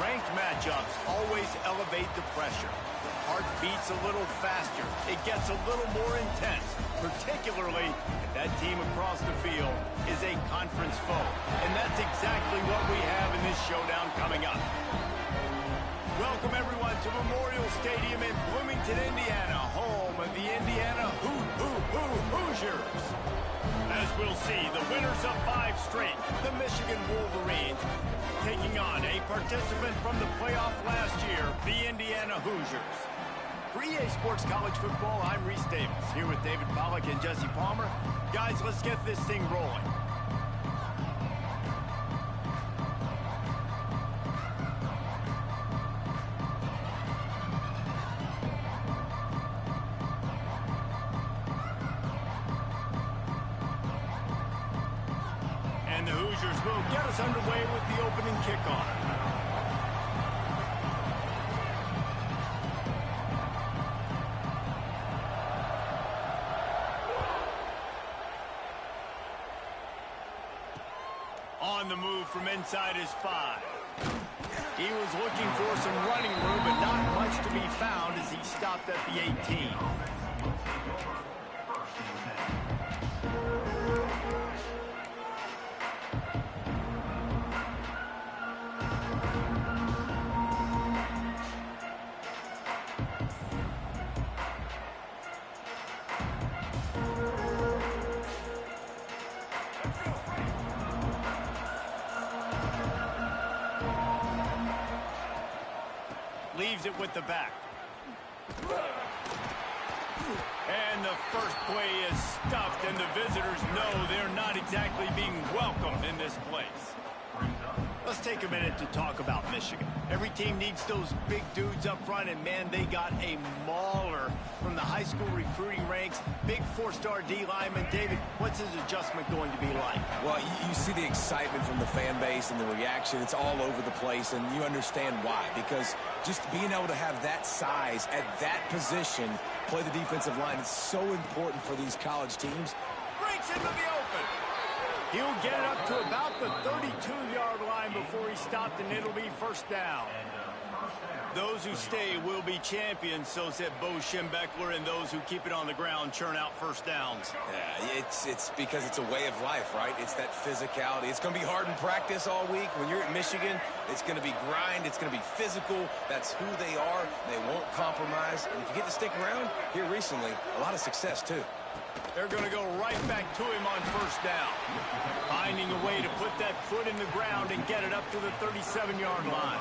Ranked matchups always elevate the pressure. The heart beats a little faster. It gets a little more intense, particularly if that team across the field is a conference foe. And that's exactly what we have in this showdown coming up. Welcome, everyone, to Memorial Stadium in Bloomington, Indiana, home of the Indiana Hoosiers. As we'll see, the winners of 5 straight, the Michigan Wolverines, taking on a participant from the playoff last year, the Indiana Hoosiers. For EA Sports College Football, I'm Reese Davis, here with David Pollack and Jesse Palmer. Guys, let's get this thing rolling. And the Hoosiers will get us underway with the opening kickoff. On the move from inside his 5. He was looking for some running room, but not much to be found as he stopped at the 18. Leaves it with the back. And the first play is stuffed, and the visitors know they're not exactly being welcomed in this place. Let's take a minute to talk about Michigan. Every team needs those big dudes up front, and man, they got a mauler from the high school recruiting ranks. Big 4-star D lineman. David, what's his adjustment going to be like? Well, you see the excitement from the fan base and the reaction. It's all over the place, and you understand why. Because just being able to have that size at that position, play the defensive line, is so important for these college teams. Breaks into the open. He'll get it up to about the 32-yard line before he stopped, and it'll be first down. Those who stay will be champions, so said Bo Schembechler, and those who keep it on the ground churn out first downs. Yeah, it's because it's a way of life, right? It's that physicality. It's going to be hard in practice all week. When you're at Michigan, it's going to be grind. It's going to be physical. That's who they are. They won't compromise. And if you get to stick around here recently, a lot of success, too. They're going to go right back to him on first down. Finding a way to put that foot in the ground and get it up to the 37-yard line.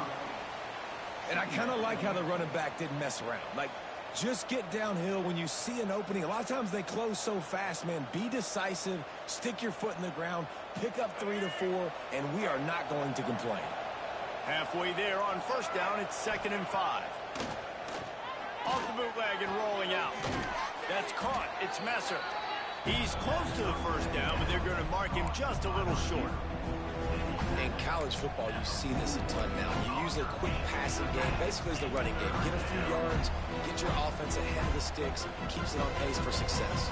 And I kind of like how the running back didn't mess around. Like, just get downhill when you see an opening. A lot of times they close so fast, man. Be decisive, stick your foot in the ground, pick up 3 to 4, and we are not going to complain. Halfway there on first down, it's 2nd and 5. Off the bootleg and rolling out. That's caught. It's Messer. He's close to the first down, but they're going to mark him just a little short. In college football, you see this a ton now. You use a quick passing game, basically as the running game. Get a few yards, get your offense ahead of the sticks, keeps it on pace for success.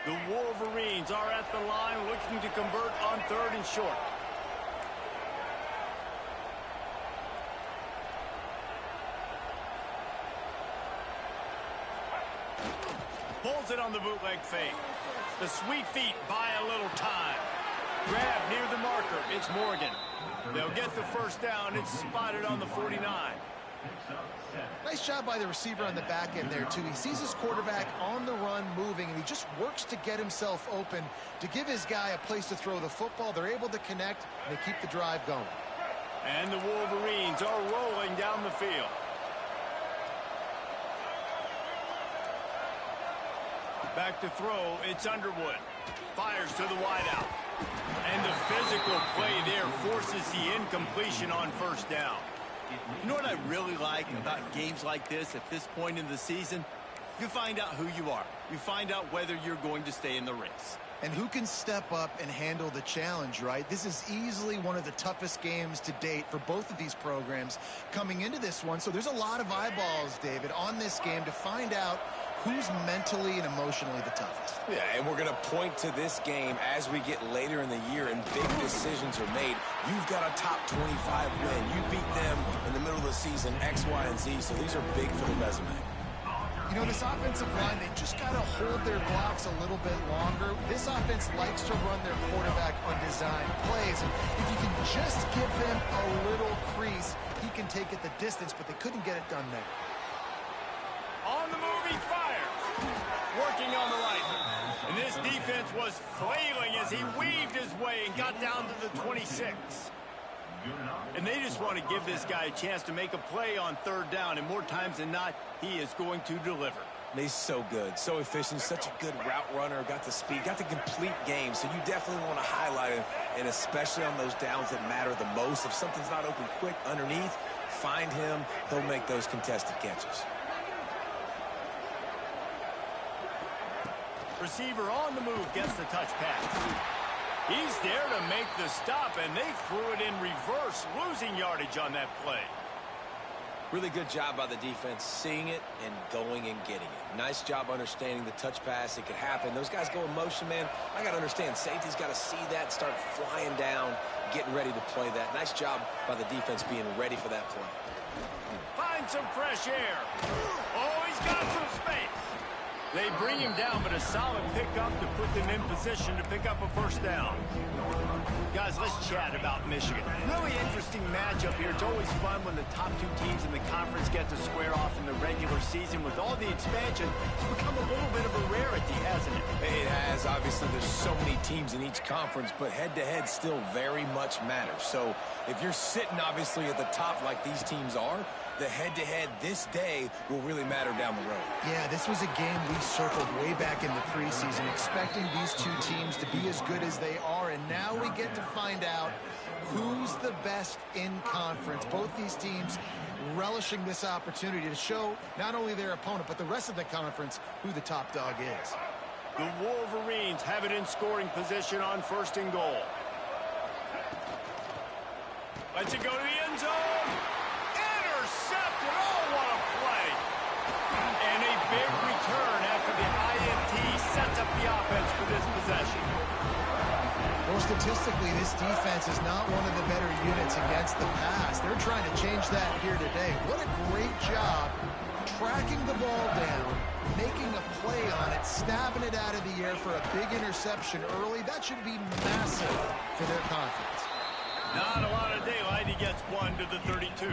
The Wolverines are at the line looking to convert on 3rd and short. Pulls it on the bootleg fake. The sweet feet buy a little time. Grab near the marker. It's Morgan. They'll get the first down. It's spotted on the 49. Nice job by the receiver on the back end there, too. He sees his quarterback on the run moving, and he just works to get himself open to give his guy a place to throw the football. They're able to connect, and they keep the drive going. And the Wolverines are rolling down the field. Back to throw, it's Underwood. Fires to the wideout. And the physical play there forces the incompletion on first down. You know what I really like about games like this at this point in the season? You find out who you are. You find out whether you're going to stay in the race. And who can step up and handle the challenge, right? This is easily one of the toughest games to date for both of these programs coming into this one. So there's a lot of eyeballs, David, on this game to find out who's mentally and emotionally the toughest. Yeah, and we're going to point to this game as we get later in the year and big decisions are made. You've got a top 25 win. You beat them in the middle of the season, X, Y, and Z, so these are big for the resume. You know, this offensive line, they just got to hold their blocks a little bit longer. This offense likes to run their quarterback on design plays. And if you can just give them a little crease, he can take it the distance, but they couldn't get it done there. On the move, he fires. Working on the right. And this defense was flailing as he weaved his way and got down to the 26. And they just want to give this guy a chance to make a play on third down, and more times than not, he is going to deliver. He's so good, so efficient, such a good route runner, got the speed, got the complete game, so you definitely want to highlight him, and especially on those downs that matter the most. If something's not open quick underneath, find him, he'll make those contested catches. Receiver on the move gets the touch pass. He's there to make the stop, and they threw it in reverse, losing yardage on that play. Really good job by the defense, seeing it and going and getting it. Nice job understanding the touch pass. It could happen. Those guys go in motion, man. I got to understand, safety's got to see that, start flying down, getting ready to play that. Nice job by the defense being ready for that play. Find some fresh air. Oh, he's got some space. They bring him down, but a solid pickup to put them in position to pick up a first down. Guys, let's chat about Michigan. Really interesting matchup here. It's always fun when the top two teams in the conference get to square off in the regular season. With all the expansion, it's become a little bit of a rarity, hasn't it? It has. Obviously, there's so many teams in each conference, but head-to-head still very much matters. So if you're sitting, obviously, at the top like these teams are, the head-to-head this day will really matter down the road. Yeah, this was a game we circled way back in the preseason, expecting these two teams to be as good as they are, and now we get to find out who's the best in conference. Both these teams relishing this opportunity to show not only their opponent, but the rest of the conference who the top dog is. The Wolverines have it in scoring position on 1st and goal. Let's it go to the end zone. Intercepted. Oh, what a play. And a big return after the INT sets up the offense for this possession. Well, statistically, this defense is not one of the better units against the pass. They're trying to change that here today. What a great job tracking the ball down, making a play on it, stabbing it out of the air for a big interception early. That should be massive for their confidence. Not a lot of daylight. He gets one to the 32.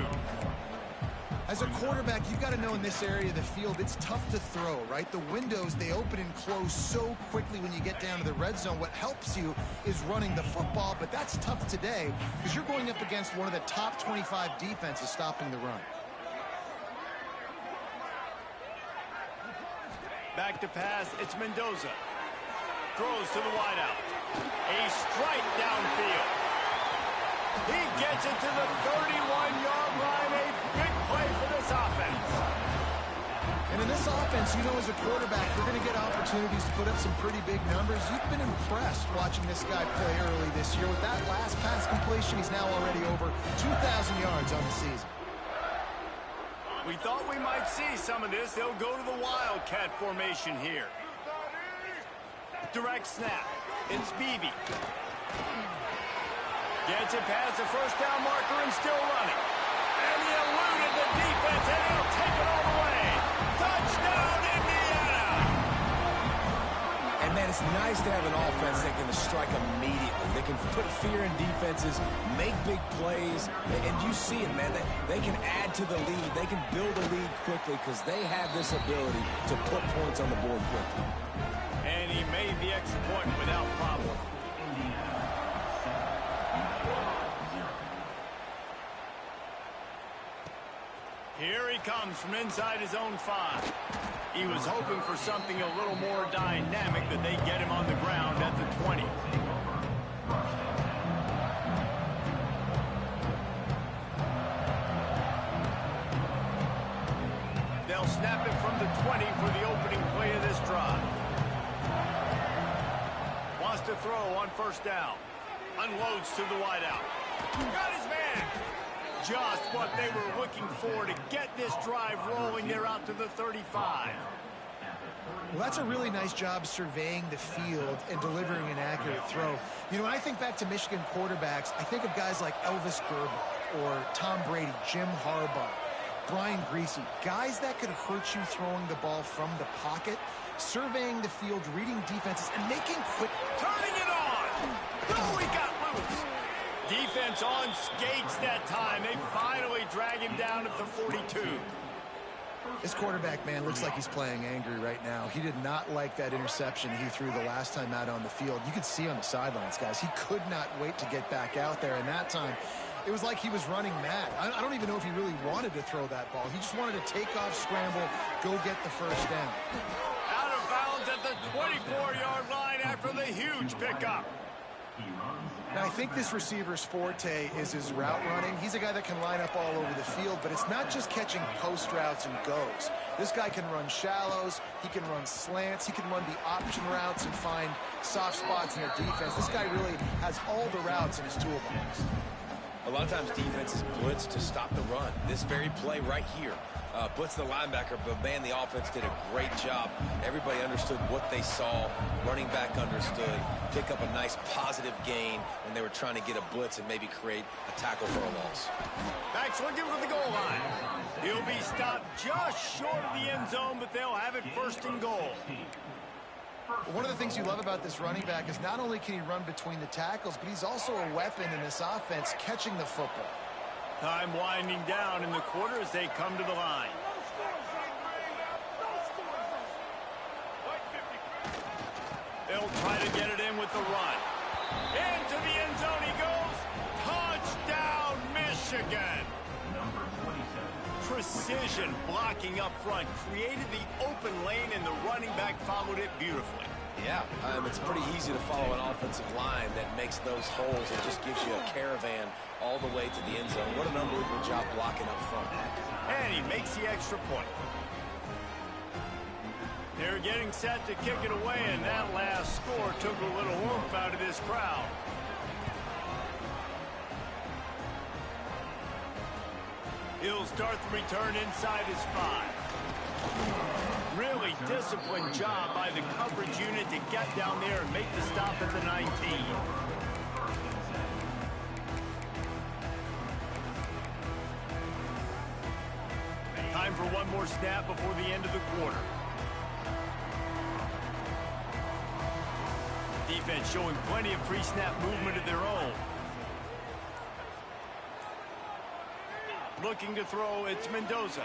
As a quarterback, you've got to know in this area of the field, it's tough to throw, right? The windows, they open and close so quickly when you get down to the red zone. What helps you is running the football, but that's tough today because you're going up against one of the top 25 defenses stopping the run. Back to pass, it's Mendoza. Throws to the wideout. A strike downfield. He gets it to the 31-yard line. A big play for this offense. And in this offense, you know, as a quarterback, you're going to get opportunities to put up some pretty big numbers. You've been impressed watching this guy play early this year. With that last pass completion, he's now already over 2,000 yards on the season. We thought we might see some of this. They'll go to the Wildcat formation here. Direct snap. It's Beebe. Gets it past the first down marker and still running. And he eluded the defense, and he'll take it all the way. Touchdown, Indiana! And, man, it's nice to have an offense that can strike immediately. They can put fear in defenses, make big plays, and you see it, man. They can add to the lead. They can build a lead quickly because they have this ability to put points on the board quickly. And he made the extra point without problem. Here he comes from inside his own 5. He was hoping for something a little more dynamic, that they get him on the ground at the 20. They'll snap it from the 20 for the opening play of this drive. Wants to throw on first down. Unloads to the wideout. Got his man. Just what they were looking for to get this drive rolling. They're out to the 35. Well, that's a really nice job surveying the field and delivering an accurate throw. You know, when I think back to Michigan quarterbacks, I think of guys like Elvis Gerbach or Tom Brady, Jim Harbaugh, Brian Greasy, guys that could hurt you throwing the ball from the pocket, surveying the field, reading defenses, and making quick... Turning it on! Oh, he got loose! Defense on skates that time. They finally drag him down at the 42. This quarterback, man, looks like he's playing angry right now. He did not like that interception he threw the last time out on the field. You could see on the sidelines, guys, he could not wait to get back out there. And that time, it was like he was running mad. I don't even know if he really wanted to throw that ball. He just wanted to take off, scramble, go get the first down. Out of bounds at the 24-yard line after the huge pickup. Now, I think this receiver's forte is his route running. He's a guy that can line up all over the field, but it's not just catching post routes and goes. This guy can run shallows, he can run slants, he can run the option routes and find soft spots in the defense. This guy really has all the routes in his toolbox. A lot of times defenses blitz to stop the run. This very play right here. Blitz the linebacker, but man, the offense did a great job. Everybody understood what they saw. Running back understood. Pick up a nice positive gain when they were trying to get a blitz and maybe create a tackle for a loss. Backs looking for the goal line. He'll be stopped just short of the end zone, but they'll have it first and goal. One of the things you love about this running back is not only can he run between the tackles, but he's also a weapon in this offense catching the football. Time winding down in the quarter as they come to the line. They'll try to get it in with the run. Into the end zone he goes. Touchdown, Michigan. Precision blocking up front created the open lane, and the running back followed it beautifully. Yeah, it's pretty easy to follow an offensive line that makes those holes and just gives you a caravan all the way to the end zone. What an unbelievable job blocking up front. And he makes the extra point. They're getting set to kick it away, and that last score took a little oomph out of this crowd. He'll start the return inside his 5. Really disciplined job by the coverage unit to get down there and make the stop at the 19. Time for one more snap before the end of the quarter. Defense showing plenty of pre-snap movement of their own. Looking to throw, it's Mendoza.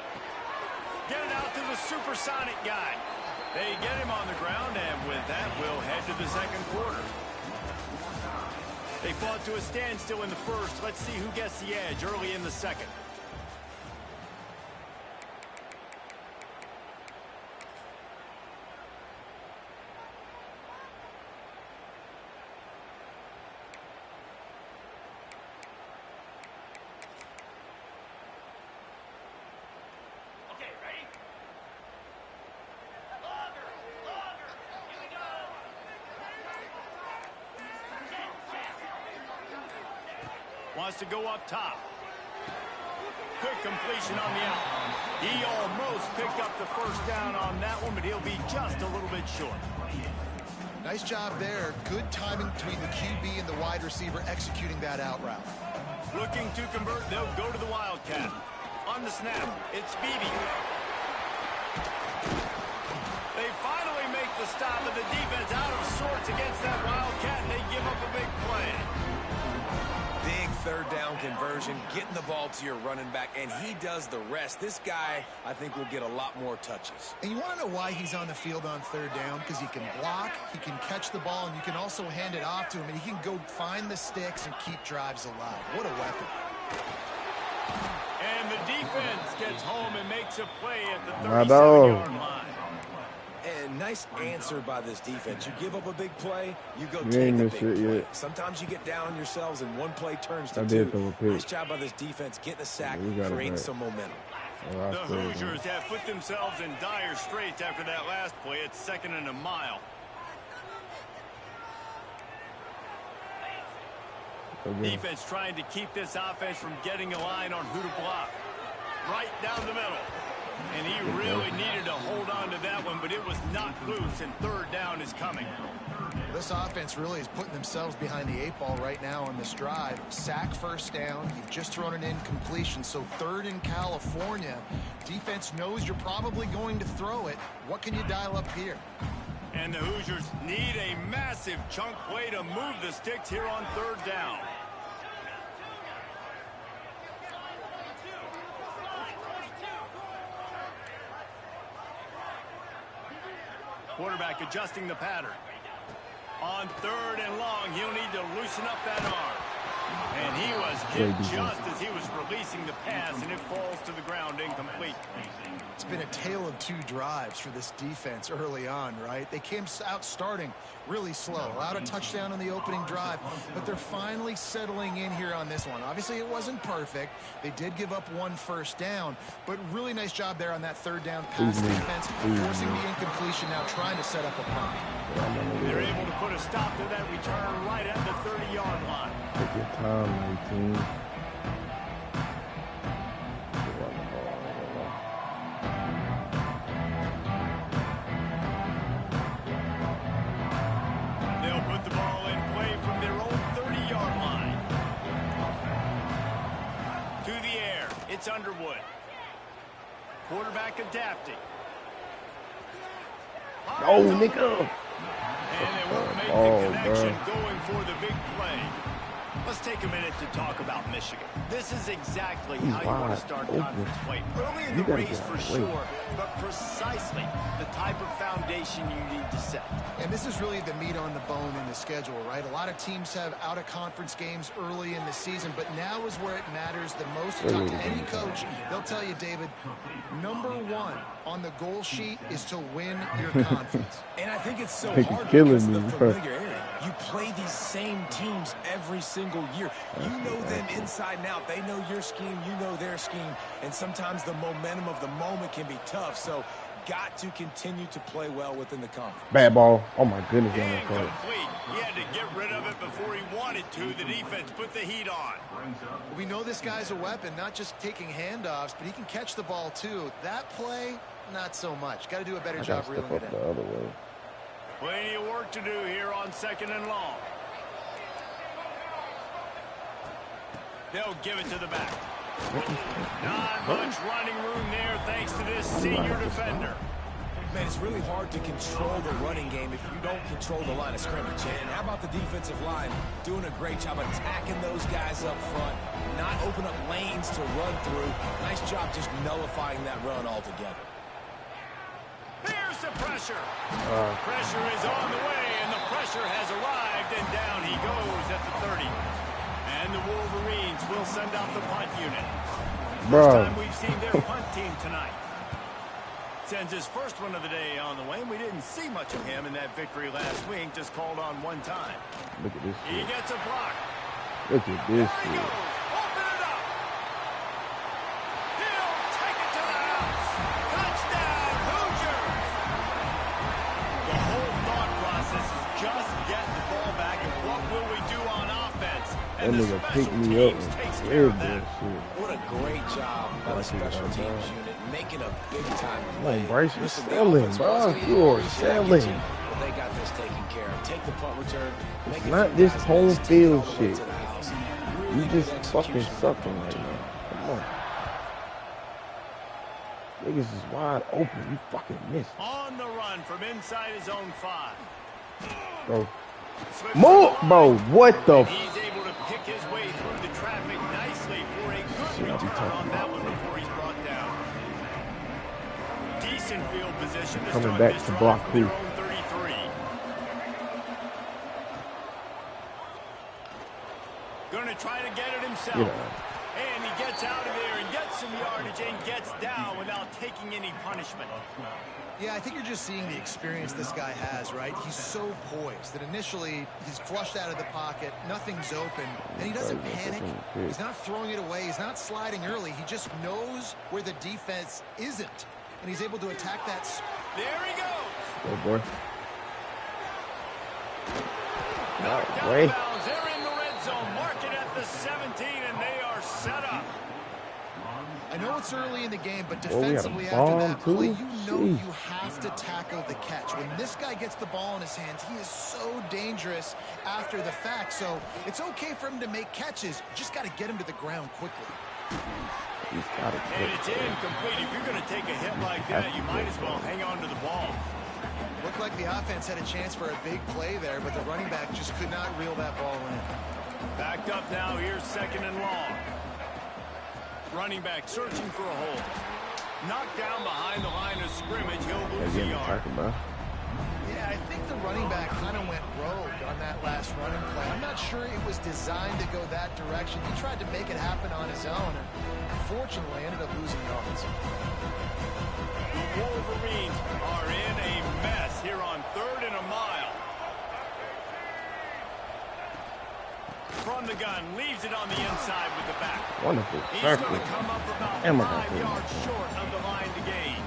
Get it out to the supersonic guy. They get him on the ground, and with that, we'll head to the second quarter. They fought to a standstill in the first. Let's see who gets the edge early in the second. Wants to go up top. Quick completion on the out. He almost picked up the first down on that one, but he'll be just a little bit short. Nice job there. Good timing between the QB and the wide receiver executing that out route. Looking to convert, they'll go to the Wildcat. On the snap, it's Beebe. They finally make the stop, but the defense out of sorts against that Wildcat, and they give up a big play. Big third down conversion, getting the ball to your running back, and he does the rest. This guy, I think, will get a lot more touches. And you want to know why he's on the field on third down? Because he can block, he can catch the ball, and you can also hand it off to him, and he can go find the sticks and keep drives alive. What a weapon. And the defense gets home and makes a play at the 37-yard line. And nice answer by this defense. You give up a big play, you go take a big play. Sometimes you get down on yourselves and one play turns to two. Nice job by this defense getting a sack, creating some momentum. The Hoosiers have put themselves in dire straits after that last play. It's 2nd and a mile. Defense trying to keep this offense from getting a line on who to block. Right down the middle. And he really needed to hold on to that one, but it was not loose, and third down is coming. This offense really is putting themselves behind the 8 ball right now on this drive. Sack first down. You've just thrown an incompletion, so third in California. Defense knows you're probably going to throw it. What can you dial up here? And the Hoosiers need a massive chunk play to move the sticks here on third down. Quarterback adjusting the pattern. On third and long, he'll need to loosen up that arm. And he was hit just as he was releasing the pass, and it falls to the ground incomplete. It's been a tale of 2 drives for this defense early on, right? They came out starting really slow, allowed a touchdown on the opening drive, but they're finally settling in here on this one. Obviously, it wasn't perfect. They did give up 1 first down, but really nice job there on that third down pass defense, forcing the incompletion, now trying to set up a punt. They're able to put a stop to that return right at the 30-yard line. Take your time, 19. They'll put the ball in play from their own 30-yard line. To the air, it's Underwood. Quarterback adapting. Oh, nigga. And they won't make the connection going for the big play. Let's take a minute to talk about Michigan. This is exactly how you want to start conference play. Early in the race for sure, but precisely the type of foundation you need to set. And this is really the meat on the bone in the schedule, right? A lot of teams have out-of-conference games early in the season, but now is where it matters the most. Talk to any coach, they'll tell you, David, number 1 on the goal sheet is to win your conference. And I think it's so hard because of the familiarity. You play these same teams every single year. You know them inside and out. They know your scheme, you know their scheme, and sometimes the momentum of the moment can be tough. So got to continue to play well within the conference. Bad ball. Oh my goodness. Incomplete. He had to get rid of it before he wanted to. The defense put the heat on. We know this guy's a weapon, not just taking handoffs, but he can catch the ball too. That play, not so much. Got to do a better job reeling it in. The other way. Plenty of work to do here on second and long. They'll give it to the back. Not much running room there thanks to this senior defender. Man, it's really hard to control the running game if you don't control the line of scrimmage. And how about the defensive line doing a great job attacking those guys up front, not open up lanes to run through. Nice job just nullifying that run altogether. Here's the pressure. Pressure is on the way, and the pressure has arrived, and down he goes at the 30. And the Wolverines will send out the punt unit. First time we've seen their punt team tonight. Sends his first one of the day on the way. We didn't see much of him in that victory last week, just called on 1 time. Look at this. He gets a block. Look at this. There he goes. Open it up. He'll take it to the house. Touchdown, Hoosiers. The whole thought process is just get the ball back, and what will we do on offense? That And nigga picked me up and cleared that shit. What a great job by the special teams unit, making a big-time play. Man, Bryce, you're Listen, the selling, offense bro. wasn't even You are really selling. shaking, but they got this taken care of. Take the punt return. Make it Not few this guys home miss, take it field all the way shit. to the house. You Really just good fucking execution sucking from right the now. return. Come on. Niggas is wide open. You fucking missed. On the run from inside his own 5. Bro. More, bro. What the And he's able to pick his way through the traffic nicely for a good return on that one before he's brought down. Decent field position to Coming start back this to drive block from their two. own 33. Going to try to get it himself. Yeah. And he gets out of there and gets some yardage and gets down without taking any punishment. Yeah, I think you're just seeing the experience this guy has, right? He's so poised that initially he's flushed out of the pocket, nothing's open, and he doesn't panic. He's not throwing it away. He's not sliding early. He just knows where the defense isn't, and he's able to attack that. There he goes. Oh, boy. Knocked out Way. of bounds. They're in the red zone. Mark it at the 17, and they are set up. I I know it's early in the game, but Oh, we had a defensively after that bomb, play, too? you know Jeez. you have to tackle the catch. When this guy gets the ball in his hands, he is so dangerous after the fact. So it's okay for him to make catches. You just got to get him to the ground quickly. He's got it. And it's incomplete. If you're going to take a hit like that, you might as well hang on to the ball. Looked like the offense had a chance for a big play there, but the running back just could not reel that ball in. Backed up now. Here's 2nd and long. Running back searching for a hole. Knocked down behind the line of scrimmage. He'll lose a yard. Yeah, I think the running back kind of went rogue on that last running play. I'm not sure it was designed to go that direction. He tried to make it happen on his own, and unfortunately ended up losing yards. The Wolverines are in a mess here on 3rd and a mile. From the gun, leaves it on the inside with the back. Wonderful. He's going to come up about 5 yards short of the line to gain.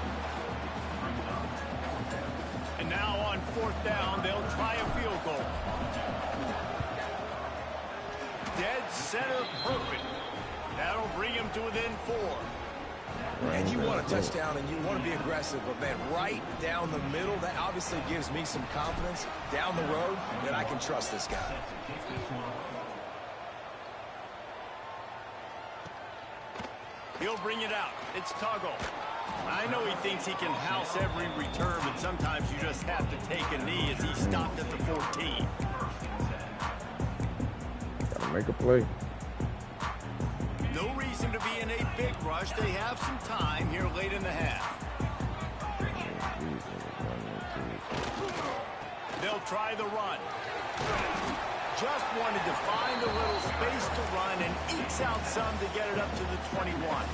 And now on 4th down, they'll try a field goal. Dead center perfect. That'll bring him to within 4. And you want a touchdown and you want to be aggressive, but man, right down the middle, that obviously gives me some confidence down the road that I can trust this guy. He'll bring it out. It's Tuggle. I know he thinks he can house every return, but sometimes you just have to take a knee as he stopped at the 14. Gotta make a play. No reason to be in a big rush. They have some time here late in the half. They'll try the run. Just wanted to find a little space to run and ekes out some to get it up to the 21.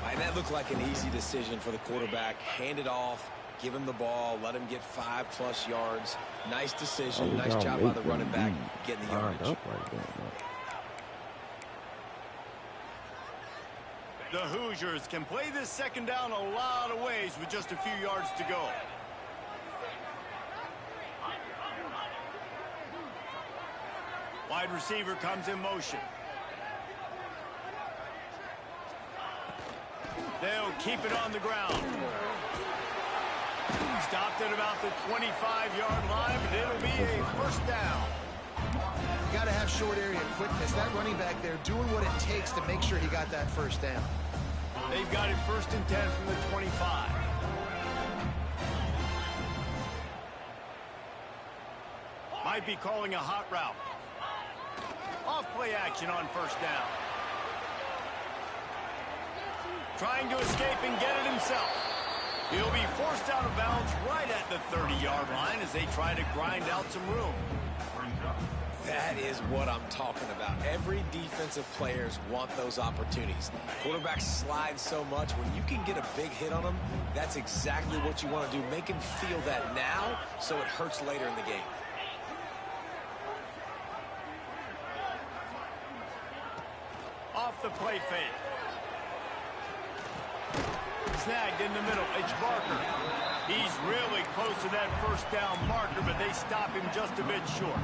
And that looked like an easy decision for the quarterback. Hand it off, give him the ball, let him get 5+ yards. Nice decision, nice job by the running back getting the yardage. The Hoosiers can play this 2nd down a lot of ways with just a few yards to go. Wide receiver comes in motion. They'll keep it on the ground. Stopped at about the 25-yard line, but it'll be a 1st down. You got to have short area quickness. That running back there doing what it takes to make sure he got that 1st down. They've got it 1st and 10 from the 25. Might be calling a hot route. Off play action on 1st down. Trying to escape and get it himself. He'll be forced out of bounds right at the 30-yard line as they try to grind out some room. That is what I'm talking about. Every defensive players want those opportunities. Quarterbacks slide so much. When you can get a big hit on them, that's exactly what you want to do. Make him feel that now so it hurts later in the game. Off the play fake. Snagged in the middle. It's Barker. He's really close to that 1st down marker, but they stop him just a bit short.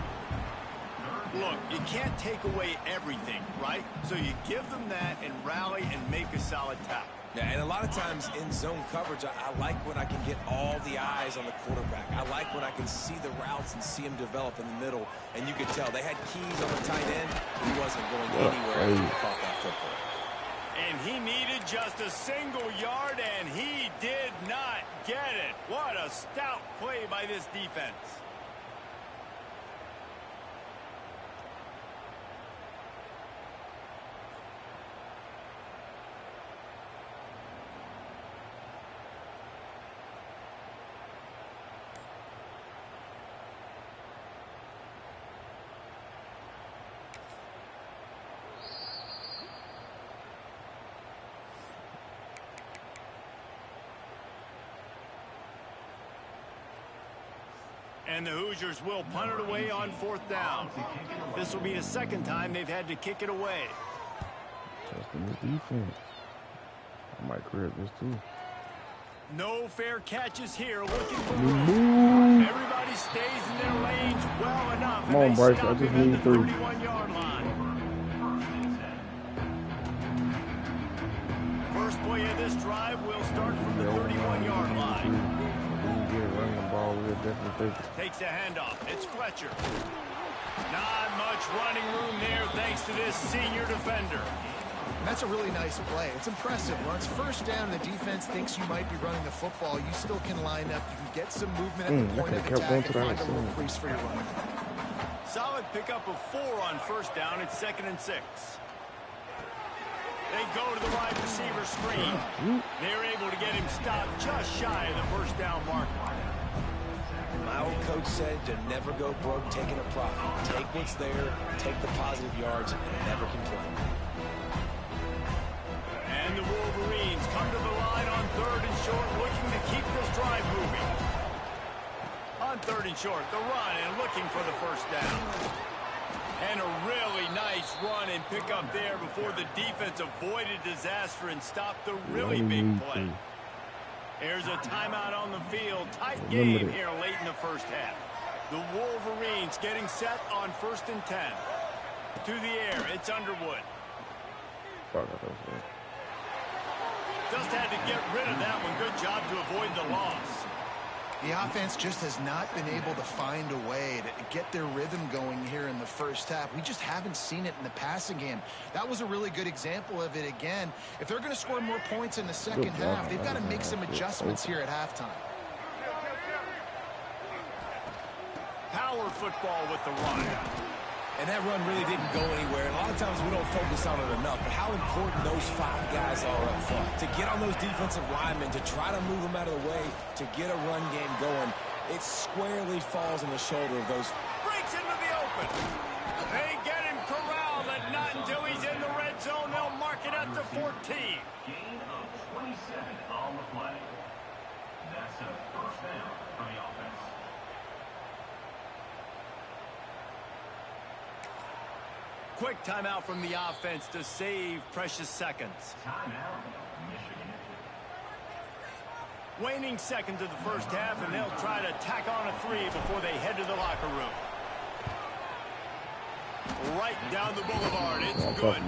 Look, you can't take away everything, right? So you give them that and rally and make a solid tackle. Yeah, and a lot of times in zone coverage, I like when I can get all the eyes on the quarterback. I like when I can see the routes and see him develop in the middle. And you could tell they had Kingz on the tight end. He wasn't going anywhere after he caught that football. And he needed just a single yard, and he did not get it. What a stout play by this defense. And the Hoosiers will punt it away on 4th down. This will be the 2nd time they've had to kick it away. Testing this defense. I might crib this too. No fair catches here. Looking for room. Everybody stays in their lanes well enough. Come on, Bryce. I just need 3. 31-yard line. definitely take it. Takes a handoff. It's Fletcher. Not much running room there thanks to this senior defender. And that's a really nice play. It's impressive. When it's first down, the defense thinks you might be running the football. You still can line up. You can get some movement at the point of attack and find a little crease for your running. Solid pickup of 4 on first down. It's 2nd and 6. They go to the wide receiver screen. They're able to get him stopped just shy of the first down marker. My old coach said to never go broke taking a profit. Take what's there, take the positive yards, and never complain. And the Wolverines come to the line on 3rd and short, looking to keep this drive moving. On 3rd and short, the run and looking for the first down. And a really nice run and pick up there before the defense avoided disaster and stopped the really big play. There's a timeout on the field. Tight game here late in the first half. The Wolverines getting set on 1st and 10. To the air, it's Underwood. Just had to get rid of that one. Good job to avoid the loss. The offense just has not been able to find a way to get their rhythm going here in the first half. We just haven't seen it in the passing game. That was a really good example of it again. If they're going to score more points in the second half, they've got to make some adjustments here at halftime. Power football with the run. And that run really didn't go anywhere. And a lot of times we don't focus on it enough. But how important those 5 guys are up front. To get on those defensive linemen, to try to move them out of the way, to get a run game going, it squarely falls on the shoulder of those. Breaks into the open. They get him corralled, and not until he's in the red zone. They'll mark it at the 14. Gain of 27 on the play. That's a first down for the offense. Quick timeout from the offense to save precious seconds. Timeout, Michigan. Waning seconds of the first half, and they'll try to tack on a 3 before they head to the locker room. Right down the boulevard. It's good.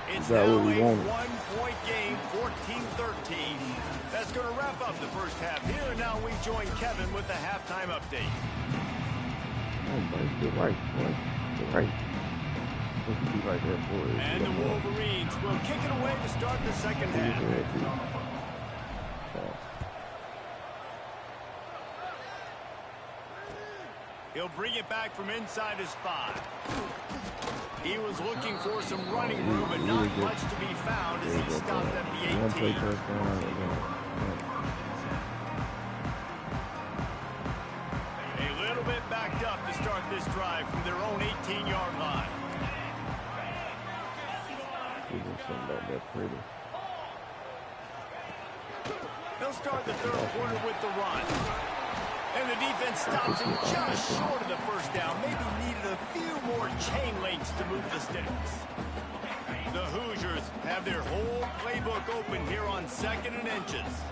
It's now a 1-point game, 14-13. That's going to wrap up the first half here, and now we join Kevin with the halftime update. And the Wolverines will kick it away to start the second half. He'll bring it back from inside his 5. He was looking for some running room, but not much to be found as he stopped at the 18. A little bit backed up to start this drive from their own 18-yard line. They'll start the 3rd quarter with the run. And the defense stops him just short of the first down. Maybe needed a few more chain links to move the sticks. The Hoosiers have their whole playbook open here on 2nd and inches.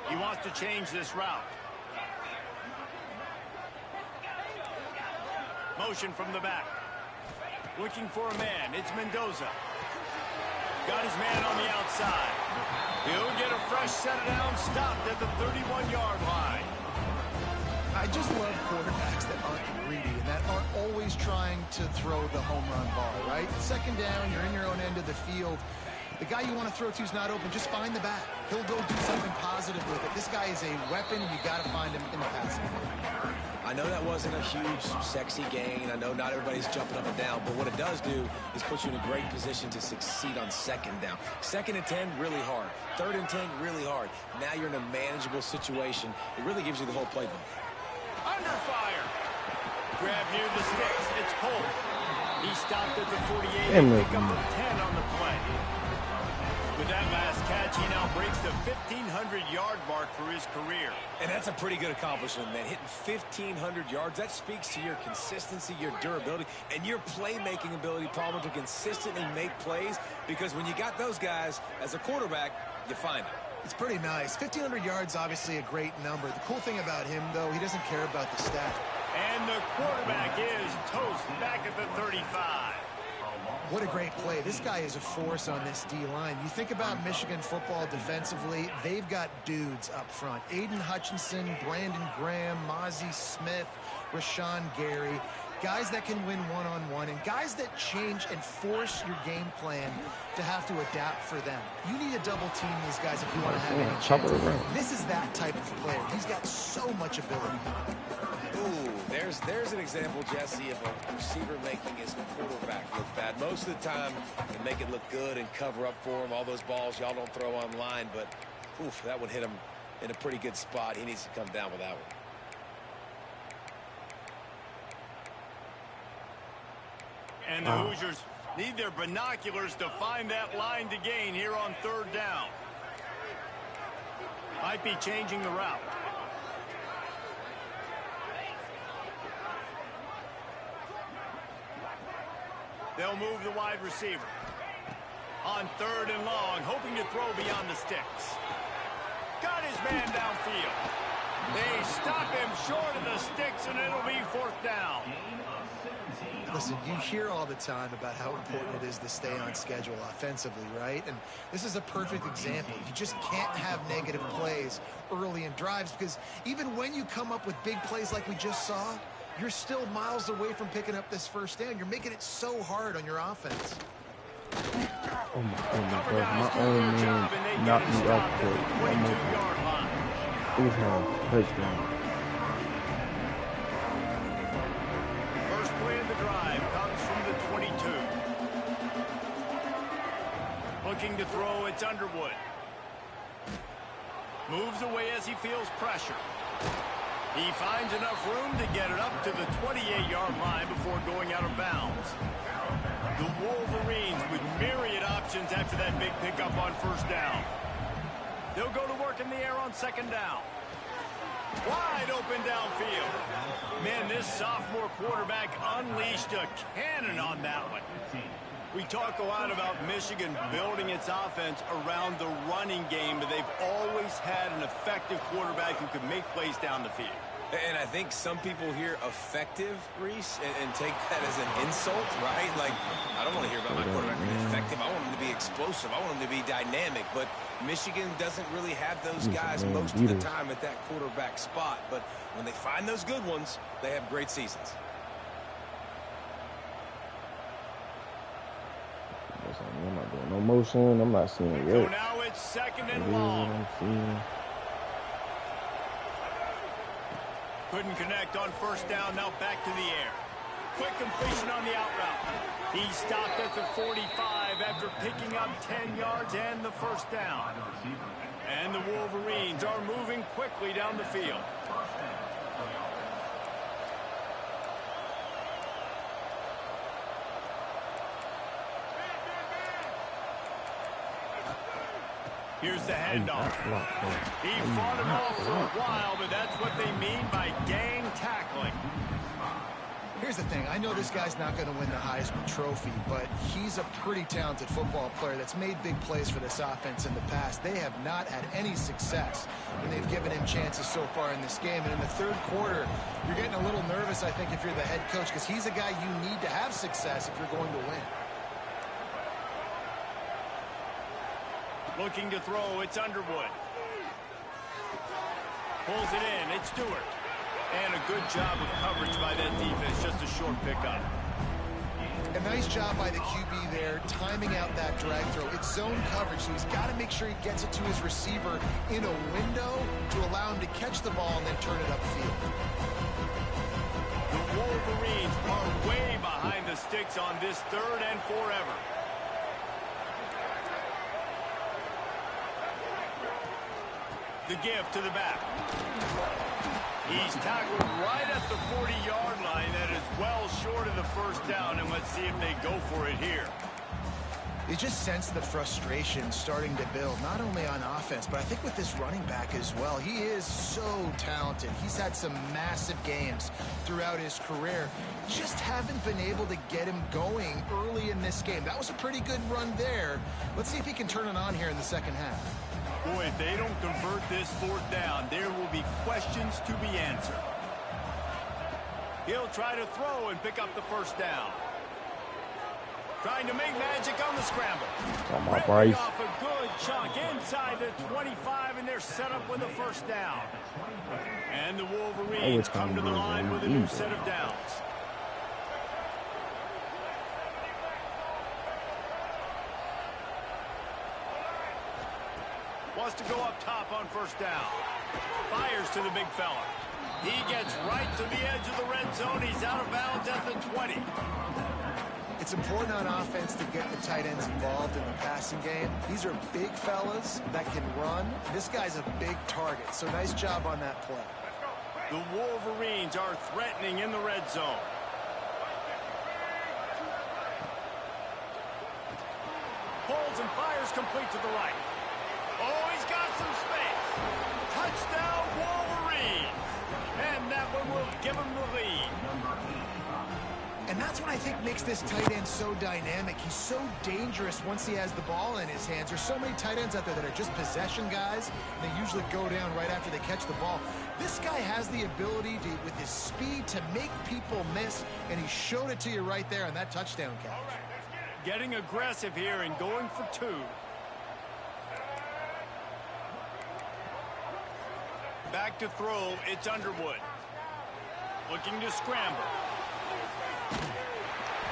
He wants to change this route. Motion from the back. Looking for a man. It's Mendoza. Got his man on the outside. He'll get a fresh set of downs, stopped at the 31-yard line. I just love quarterbacks that aren't greedy and that aren't always trying to throw the home run ball, right? 2nd down, you're in your own end of the field. The guy you want to throw to is not open. Just find the back. He'll go do something positive with it. This guy is a weapon, and you got to find him in the passing game. I know that wasn't a huge, sexy gain. I know not everybody's jumping up and down, but what it does do is put you in a great position to succeed on 2nd down. 2nd and 10, really hard. 3rd and 10, really hard. Now you're in a manageable situation. It really gives you the whole playbook. Under fire. Grab near the sticks. It's Polk. He stopped at the 48 and picked up a 10 on the play. With that last catch, he now breaks the 1,500-yard mark for his career. And that's a pretty good accomplishment, man. Hitting 1,500 yards, that speaks to your consistency, your durability, and your playmaking ability, Palmer, to consistently make plays. Because when you got those guys, as a quarterback, you find them. It's pretty nice. 1,500 yards, obviously a great number. The cool thing about him, though, he doesn't care about the stat. And the quarterback is toast back at the 35. What a great play. This guy is a force on this D-line. You think about Michigan football defensively, they've got dudes up front. Aiden Hutchinson, Brandon Graham, Mozzie Smith, Rashawn Gary. Guys that can win one-on-one and guys that change and force your game plan to have to adapt for them. You need to double team these guys if you want to have any chance. This is that type of player. He's got so much ability. Ooh, there's an example, Jesse, of a receiver making his quarterback look bad. Most of the time, they make it look good and cover up for him. All those balls y'all don't throw online, but oof, that one hit him in a pretty good spot. He needs to come down with that one. And the Hoosiers need their binoculars to find that line to gain here on 3rd down. Might be changing the route. They'll move the wide receiver. On 3rd and long, hoping to throw beyond the sticks. Got his man downfield. They stop him short of the sticks, and it'll be 4th down. Listen, you hear all the time about how important it is to stay on schedule offensively, right? And this is a perfect example. You just can't have negative plays early in drives because even when you come up with big plays like we just saw, you're still miles away from picking up this 1st down. You're making it so hard on your offense. Oh my God, my own man knocked me off the 22-yard line. It was hard. Touchdown. First play of the drive comes from the 22. Looking to throw, it's Underwood. Moves away as he feels pressure. He finds enough room to get it up to the 28-yard line before going out of bounds. The Wolverines with myriad options after that big pickup on 1st down. They'll go to work in the air on 2nd down. Wide open downfield. Man, this sophomore quarterback unleashed a cannon on that one. We talk a lot about Michigan building its offense around the running game, but they've always had an effective quarterback who can make plays down the field. And I think some people hear effective, Reese, and take that as an insult, right? Like, I don't want to hear about my quarterback being effective. I want him to be explosive. I want him to be dynamic. But Michigan doesn't really have those guys most of the time at that quarterback spot. But when they find those good ones, they have great seasons. I'm not doing no motion. I'm not seeing it yet. So now it's 2nd and long. Couldn't connect on 1st down. Now back to the air. Quick completion on the out route. He stopped at the 45 after picking up 10 yards and the 1st down. And the Wolverines are moving quickly down the field. Here's the handoff. He fought him off for a while, but that's what they mean by gang tackling. Here's the thing. I know this guy's not going to win the Heisman Trophy, but he's a pretty talented football player that's made big plays for this offense in the past. They have not had any success when they've given him chances so far in this game. And in the 3rd quarter, you're getting a little nervous, I think, if you're the head coach, because he's a guy you need to have success if you're going to win. Looking to throw, it's Underwood. Pulls it in, it's Stewart. And a good job of coverage by that defense, just a short pickup. A nice job by the QB there, timing out that drag throw. It's zone coverage, so he's got to make sure he gets it to his receiver in a window to allow him to catch the ball and then turn it upfield. The Wolverines are way behind the sticks on this 3rd and forever. The give to the back. He's tackled right at the 40-yard line. That is well short of the 1st down, and let's see if they go for it here. You just sense the frustration starting to build, not only on offense, but I think with this running back as well. He is so talented. He's had some massive games throughout his career. Just haven't been able to get him going early in this game. That was a pretty good run there. Let's see if he can turn it on here in the 2nd half. Boy, if they don't convert this 4th down, there will be questions to be answered. He'll try to throw and pick up the 1st down. Trying to make magic on the scramble. Come on, Bryce. Off a good chunk inside the 25, and they're set up with a first down. And the Wolverines come to the line with a new set of downs. Wants to go up top on first down. Fires to the big fella. He gets right to the edge of the red zone. He's out of bounds at the 20. It's important on offense to get the tight ends involved in the passing game. These are big fellas that can run. This guy's a big target, so nice job on that play. The Wolverines are threatening in the red zone. Pulls and fires complete to the right. Oh, he's got some space. Touchdown, Wolverines. And that one will give him the lead. And that's what I think makes this tight end so dynamic. He's so dangerous once he has the ball in his hands. There's so many tight ends out there that are just possession guys, and they usually go down right after they catch the ball. This guy has the ability to, with his speed, to make people miss, and he showed it to you right there on that touchdown catch. Getting aggressive here and going for two. Back to throw, it's Underwood. Looking to scramble.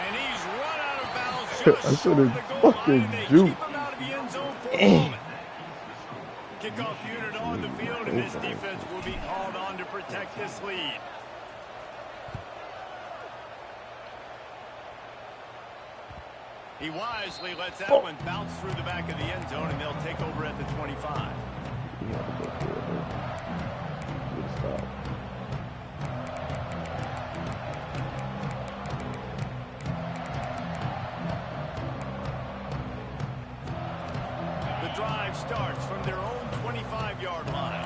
And he's run out of bounds just short of the goal line, and they keep him out of the end zone for a moment. Kickoff unit on the field, and this defense will be called on to protect this lead. He wisely lets that one bounce through the back of the end zone, and they'll take over at the 25. The drive starts from their own 25-yard line.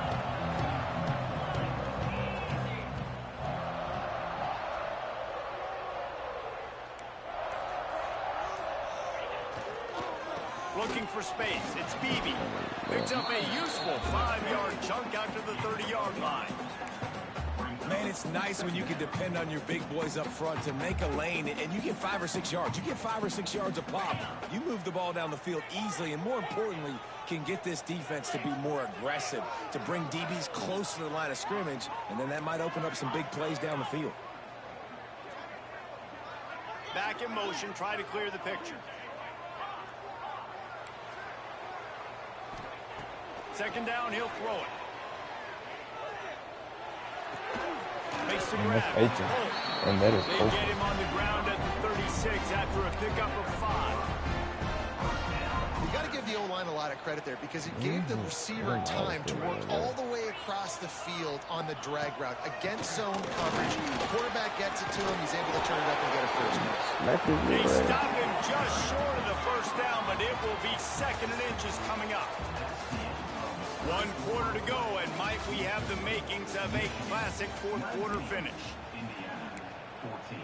Looking for space, it's Beebe. Picks up a useful 5-yard chunk out to the 30-yard line. Man, it's nice when you can depend on your big boys up front to make a lane, and you get 5 or 6 yards. You get 5 or 6 yards a pop. You move the ball down the field easily, and more importantly, can get this defense to be more aggressive, to bring DBs close to the line of scrimmage, and then that might open up some big plays down the field. Back in motion, try to clear the picture. Second down, he'll throw it. Makes the grab. And that is they get him on the ground at the 36 after a pickup of 5. You got to give the O-line a lot of credit there because it gave the receiver time to work all the way across the field on the drag route against zone coverage. The quarterback gets it to him. He's able to turn it up and get a first down. They stop him just short of the first down, but it will be 2nd and inches coming up. 1 quarter to go, and Mike, we have the makings of a classic fourth-quarter finish. Indiana, 14.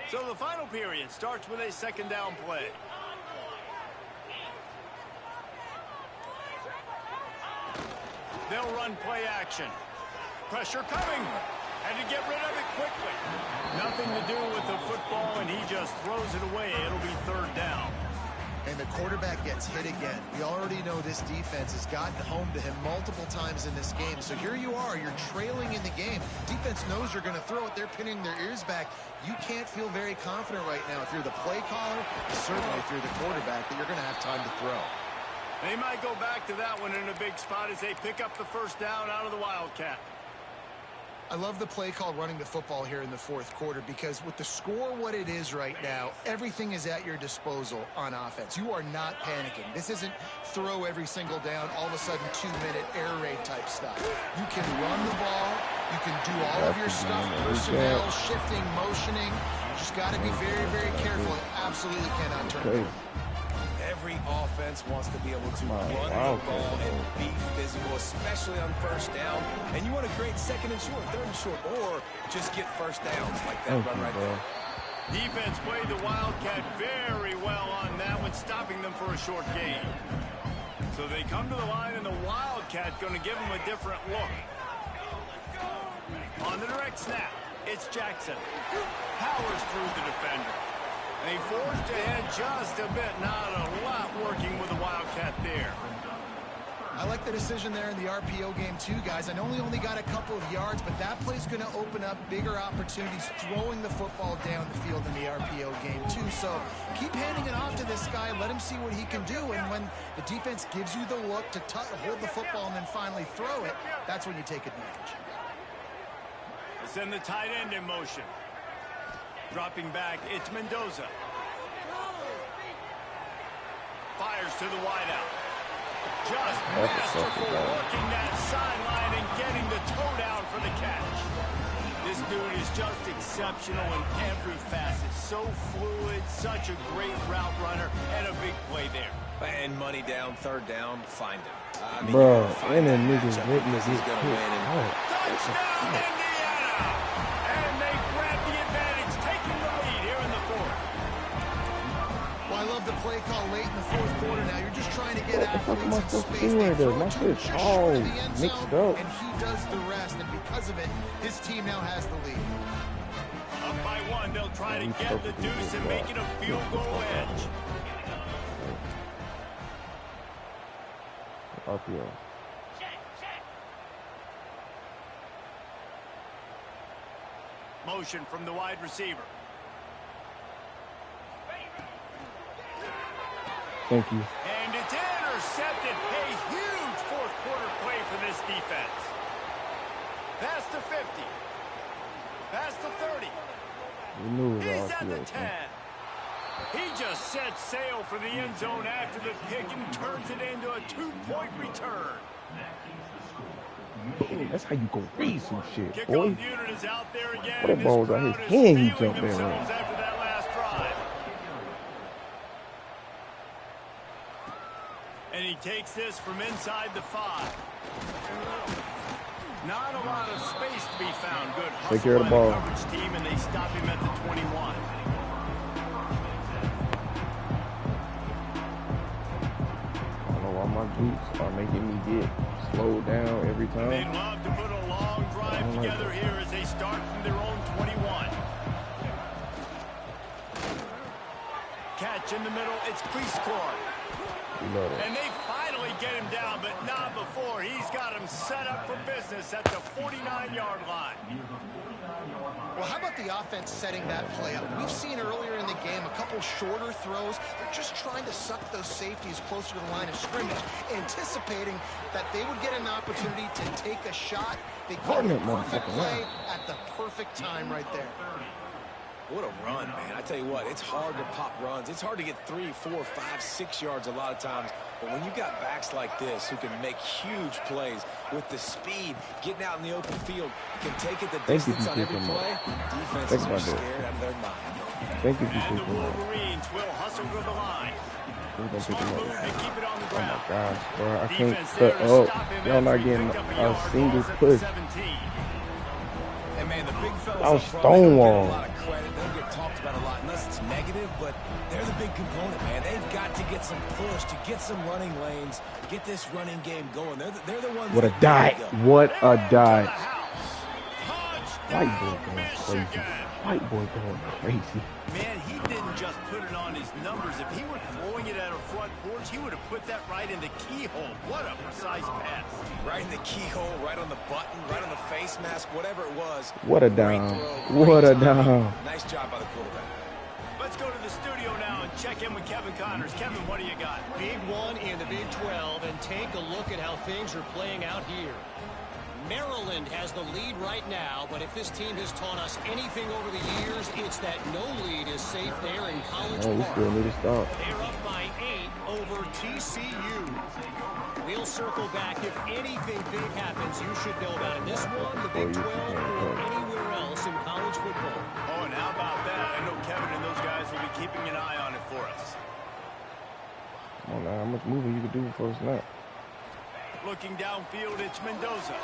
So the final period starts with a 2nd down play. They'll run play action. Pressure coming. Had to get rid of it quickly. Nothing to do with the football, and he just throws it away. It'll be 3rd down. And the quarterback gets hit again. We already know this defense has gotten home to him multiple times in this game. So here you are. You're trailing in the game. Defense knows you're going to throw it. They're pinning their ears back. You can't feel very confident right now if you're the play caller, certainly if you're the quarterback, that you're going to have time to throw. They might go back to that one in a big spot as they pick up the 1st down out of the Wildcat. I love the play call running the football here in the 4th quarter because with the score what it is right now, everything is at your disposal on offense. You are not panicking. This isn't throw every single down, all of a sudden 2-minute air raid type stuff. You can run the ball. You can do all of your stuff, personnel, shifting, motioning. You just got to be very, very careful. It absolutely cannot turn it. Every offense wants to be able to run the ball and be physical, especially on 1st down. And you want to create 2nd and short, 3rd and short, or just get 1st downs like that run right there. Defense played the Wildcat very well on that one, stopping them for a short gain. So they come to the line, and the Wildcat going to give them a different look. On the direct snap, it's Jackson. Powers through the defender. They forced ahead just a bit. Not a lot working with the Wildcat there. I like the decision there in the RPO game too, guys. I know he only got a couple of yards, but that play's going to open up bigger opportunities throwing the football down the field in the RPO game too. So keep handing it off to this guy. Let him see what he can do. And when the defense gives you the look to hold the football and then finally throw it, that's when you take advantage. Send the tight end in motion. Dropping back, it's Mendoza. Fires to the wideout. Just masterful working that sideline and getting the toe down for the catch. This dude is just exceptional in every facet. So fluid, such a great route runner, and a big play there. And money down, third down, find him. I mean, bro, and then niggas letting us he's get going to win. Touchdown, Indiana! And they grab the advantage, taking the lead here in the fourth. Well, I love the play call late in the fourth quarter. Now you're just trying to get athletes in supposed to space. do They right there? throw My it to him shit's just all short of the end mixed zone, up. and he does the rest. And because of it, his team now has the lead. Up by one, they'll try to get the deuce and make it a field goal edge. RPO. Motion from the wide receiver. Thank you. And it's intercepted. A huge fourth quarter play for this defense. Past the 50. Past the 30. We knew it He's was at the RPO. 10. He just set sail for the end zone after the pick and turns it into a 2-point return. That's how you go read some shit, Kickoff boy. unit is out there again. What a and this ball's out his crowd is hand, he feeling jumped there, themselves man. after that last drive. And he takes this from inside the 5. Not a lot of space to be found. Good hustle Take care of the by ball. coverage team, and they stop him at the 21. I don't know why my boots are making me get slowed down every time. They'd love to put a long drive together here as they start from their own 21. Catch in the middle, it's Cleescore. And they finally get him down, but not before. He's got him set up for business at the 49-yard line. Well, how about the offense setting that play up? We've seen earlier in the game a couple shorter throws. They're just trying to suck those safeties closer to the line of scrimmage, anticipating that they would get an opportunity to take a shot. They called the perfect play at the perfect time right there. What a run, man. I tell you what, it's hard to pop runs. It's hard to get 3, 4, 5, 6 yards a lot of times. But when you've got backs like this who can make huge plays with the speed, getting out in the open field, can take it the distance on every play, defenses are scared out of their mind. Thank you. And the Wolverines will hustle to the line. Smart move to keep it on the ground. Oh, my gosh, bro. I can't Defense cut there to up. stop him Y'all not after he getting picked up a a yard. single Ball's at the push. 17. And man, the big fellas I was up front, they don't get a stonewalled. lot of credit. They don't get talked about a lot unless it's negative, but they're the big component, man. They've got to get some push, to get some running lanes, get this running game going. They're the ones. What a that dot. go. What a dot. White Touchdown, boy going crazy. Michigan. White boy going crazy. Man, he didn't just put it on his numbers. If he were throwing it at a front porch, he would have put that right in the keyhole. What a precise pass. Right in the keyhole, right on the button, right on the face mask, whatever it was. What a Great down. throw, What a great timing. down. Nice job by the quarterback. Let's go to the studio now and check in with Kevin Connors. Kevin, what do you got? Big one in the Big 12, and take a look at how things are playing out here. Maryland has the lead right now, but if this team has taught us anything over the years, it's that no lead is safe there in College Oh, we Park. still need to stop. They're up by 8 over TCU. We'll circle back. If anything big happens, you should know about it. This one, the Big 12, or anywhere else in college football. Oh, and how about that? I know Kevin and those guys will be keeping an eye on it for us. Come on now, how much moving you can do before a snap? Looking downfield, it's Mendoza.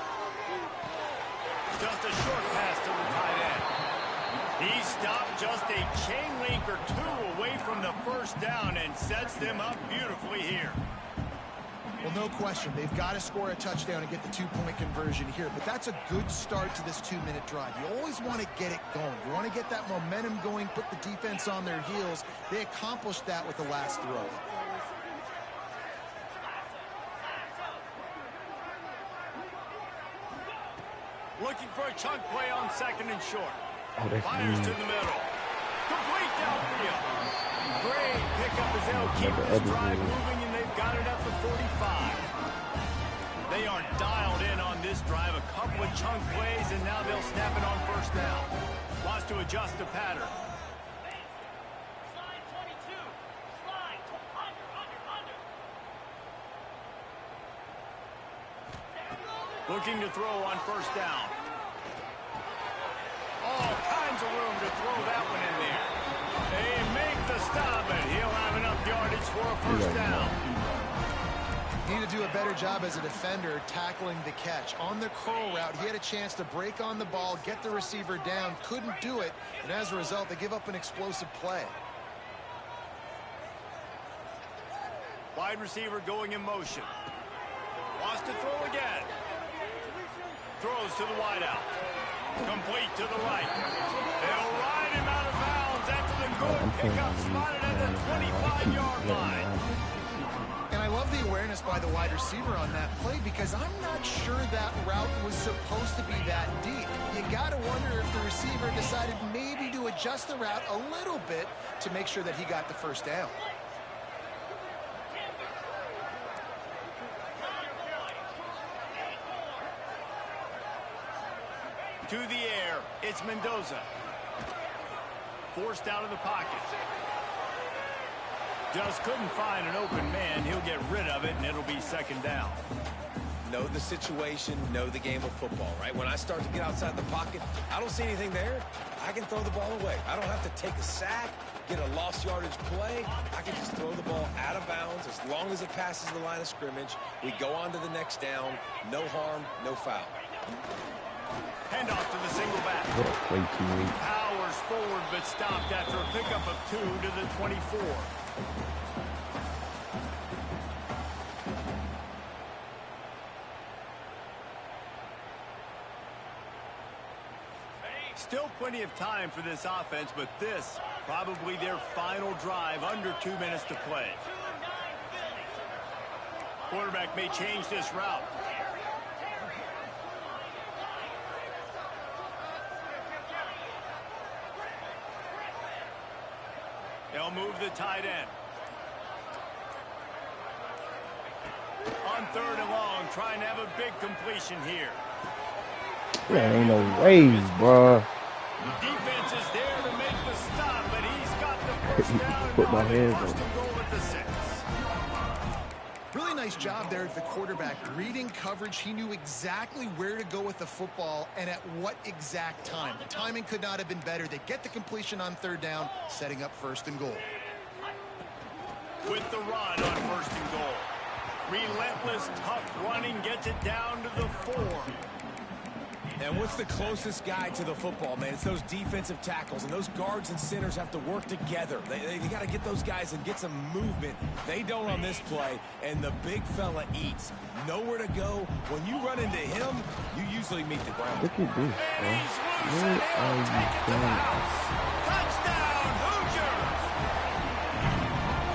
Just a short pass to the tight end. He stopped just a chain link or two away from the first down and sets them up beautifully here. Well, no question. They've got to score a touchdown and get the 2-point conversion here, but that's a good start to this 2-minute drive. You always want to get it going. You want to get that momentum going, put the defense on their heels. They accomplished that with the last throw. Looking for a chunk play on 2nd and short. Oh, Fires to the middle. Complete downfield. Great pickup as they'll keep this drive moving, and they've got it up to 45. They are dialed in on this drive. A couple of chunk plays, and now they'll snap it on 1st down. Wants to adjust the pattern. Looking to throw on 1st down. All kinds of room to throw that one in there. They make the stop, and he'll have enough yardage for a 1st down. Need to do a better job as a defender tackling the catch. On the curl route, he had a chance to break on the ball, get the receiver down, couldn't do it, and as a result, they give up an explosive play. Wide receiver going in motion. Wants to throw again. Throws to the wideout. Complete to the right. They'll ride him out of bounds after the good pickup spotted at the 25-yard line. And I love the awareness by the wide receiver on that play because I'm not sure that route was supposed to be that deep. You got to wonder if the receiver decided maybe to adjust the route a little bit to make sure that he got the 1st down. To the air, it's Mendoza. Forced out of the pocket. Just couldn't find an open man. He'll get rid of it, and it'll be 2nd down. Know the situation, know the game of football, right? When I start to get outside the pocket, I don't see anything there. I can throw the ball away. I don't have to take a sack, get a lost yardage play. I can just throw the ball out of bounds as long as it passes the line of scrimmage. We go on to the next down. No harm, no foul. Handoff to the single back. Powers forward, but stopped after a pickup of 2 to the 24. Still plenty of time for this offense, but this probably their final drive, under 2 minutes to play. Quarterback may change this route. They'll move the tight end. On 3rd and long, trying to have a big completion here. There ain't no ways, bro. Defense is there to make the stop, but he's got the 1st down. Put my hands on 1st and goal at the 6. Really nice job there at the quarterback. Reading coverage, he knew exactly where to go with the football and at what exact time. The timing could not have been better. They get the completion on 3rd down, setting up 1st and goal. With the run on 1st and goal. Relentless, tough running gets it down to the 4. And what's the closest guy to the football, man? It's those defensive tackles, and those guards and centers have to work together. They got to get those guys and get some movement. They don't on this play, and the big fella eats. Nowhere to go. When you run into him, you usually meet the ground. Look at this, bro. What are you doing? Touchdown, Hoosiers!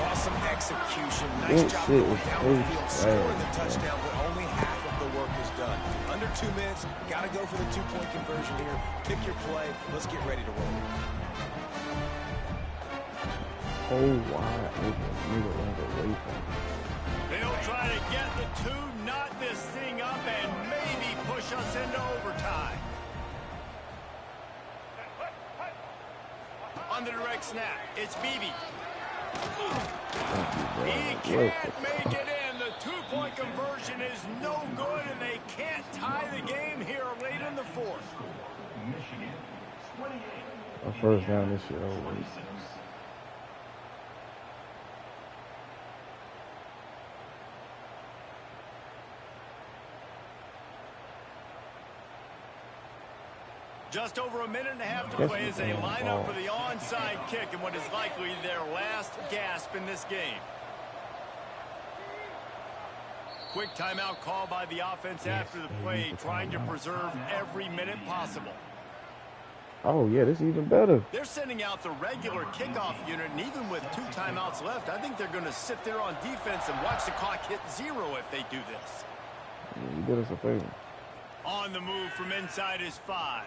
Awesome execution. Nice job going down the field, scoring the touchdown, but only half of the work was done. Under 2 minutes, got to go for the 2-point conversion here. Pick your play. Let's get ready to roll. Oh, wide open. Nigga runs away from me. They'll try to get the 2, knot this thing up, and maybe push us into overtime. On the direct snap, it's Beebe. He can't make it in. The 2-point conversion is no good, and they can't tie the game here late in the 4th. A 1st down this year. Oh, Just over a minute and a half to play as they line up for the onside kick in what is likely their last gasp in this game. Quick timeout call by the offense after the play, trying to preserve every minute possible. Oh, yeah, this is even better. They're sending out the regular kickoff unit, and even with 2 timeouts left, I think they're going to sit there on defense and watch the clock hit 0 if they do this. Yeah, you did us a favor. On the move from inside his 5.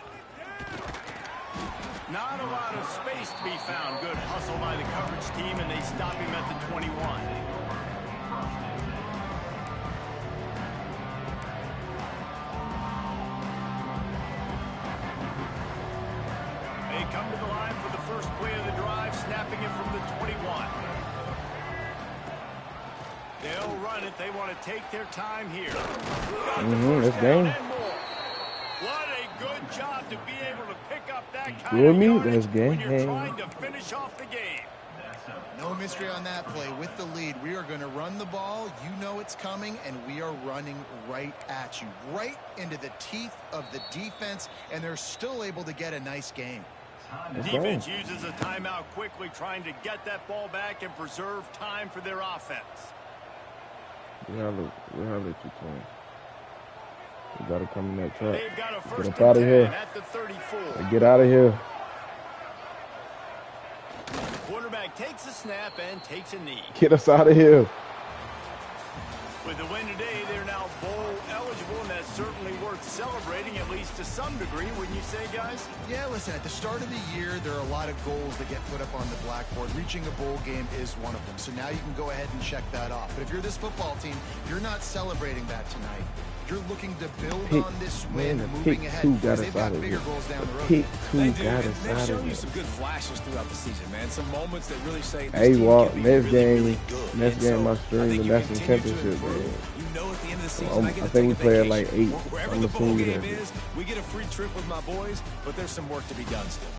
Not a lot of space to be found. Good hustle by the coverage team, and they stop him at the 21. They come to the line for the first play of the drive, snapping it from the 21. They'll run it. They want to take their time here. This game. What a good job to be able to pick up that kind Feel of me? yardage That's game. when you're trying to finish off the game. No mystery on that play. With the lead, we are going to run the ball. You know it's coming, and we are running right at you, right into the teeth of the defense, and they're still able to get a nice game. Defense uses a timeout quickly, trying to get that ball back and preserve time for their offense. We have you, Twin. We got to come in that trap. They've got a Get first up out of here. at the 34. Get out of here. Quarterback takes a snap and takes a knee. Get us out of here. With the win today, they're now bowl eligible, and that's certainly worth celebrating, at least to some degree, wouldn't you say, guys? Yeah, listen, at the start of the year, there are a lot of goals that get put up on the blackboard. Reaching a bowl game is one of them. So now you can go ahead and check that off. But if you're this football team, you're not celebrating that tonight. You're looking to build on this win, moving ahead. They've got bigger goals down the road. Pick 2 They got do. us They've out shown of you here. some good flashes throughout the season, man. Some moments that really say this Hey, team Walt, can be next really, game, really good. next And game, so I I stream think the you national continue to championship, improve. man. You know at the end of the season, I I get to think we take a play at vacation. like 8. Wherever I'm the gonna bowl see you game there. is, we get a free trip with my boys, but there's some work to be done still.